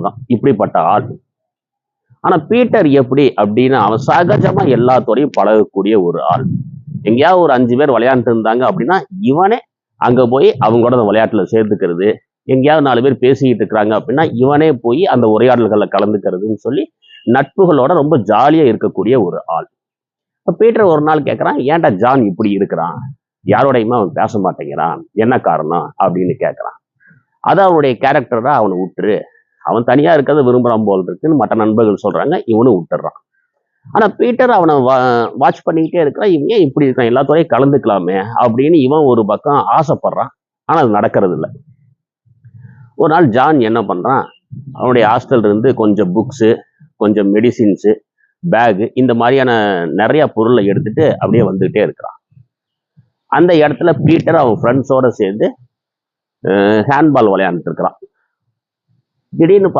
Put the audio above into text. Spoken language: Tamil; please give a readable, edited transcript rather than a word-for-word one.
தான், இப்படிப்பட்ட ஆள். ஆனா பீட்டர் எப்படி அப்படின்னு அவன் சகஜமா எல்லாத்தோடையும் பழகக்கூடிய ஒரு ஆள். எங்கேயாவது ஒரு 5 பேர் விளையாண்டுட்டு இருந்தாங்க அப்படின்னா இவனே அங்க போய் அவங்களோட அந்த விளையாட்டுல சேர்த்துக்கிறது. எங்கேயாவது 4 பேர் பேசிக்கிட்டு இருக்கிறாங்க அப்படின்னா இவனே போய் அந்த உரையாடல்கள்ல கலந்துக்கிறதுன்னு சொல்லி நட்புகளோட ரொம்ப ஜாலியா இருக்கக்கூடிய ஒரு ஆள். இப்ப பீட்டர் ஒரு நாள் கேட்கறான், ஏன்டா ஜான் இப்படி இருக்கிறான், யாரோடையுமே அவன் பேச மாட்டேங்கிறான், என்ன காரணம் அப்படின்னு கேட்கறான். அது அவனுடைய கேரக்டரா, அவனை விட்டுரு, அவன் தனியா இருக்கிறத விரும்புறான் போல் இருக்குன்னு மற்ற நண்பர்கள் சொல்றாங்க, இவனும் விட்டுறான். ஆனா பீட்டர் அவனை வாட்ச் பண்ணிக்கிட்டே இருக்கிறான், இவன் ஏன் இப்படி இருக்கான், எல்லாத்தோடையும் கலந்துக்கலாமே அப்படின்னு இவன் ஒரு பக்கம் ஆசைப்படுறான். ஆனா அது நடக்கிறது இல்லை. ஒரு நாள் ஜான் என்ன பண்றான், அவனுடைய ஹாஸ்டல்ல இருந்து கொஞ்சம் புக்ஸு, கொஞ்சம் மெடிசின்ஸு, பேகு, இந்த மாதிரியான நிறைய பொருளை எடுத்துட்டு அப்படியே வந்துகிட்டே இருக்கிறான். அந்த இடத்துல பீட்டர் அவன் ஃப்ரெண்ட்ஸோட சேர்ந்து ஹேண்ட்பால் விளையாண்டுட்டு இருக்கிறான். திடீர்னு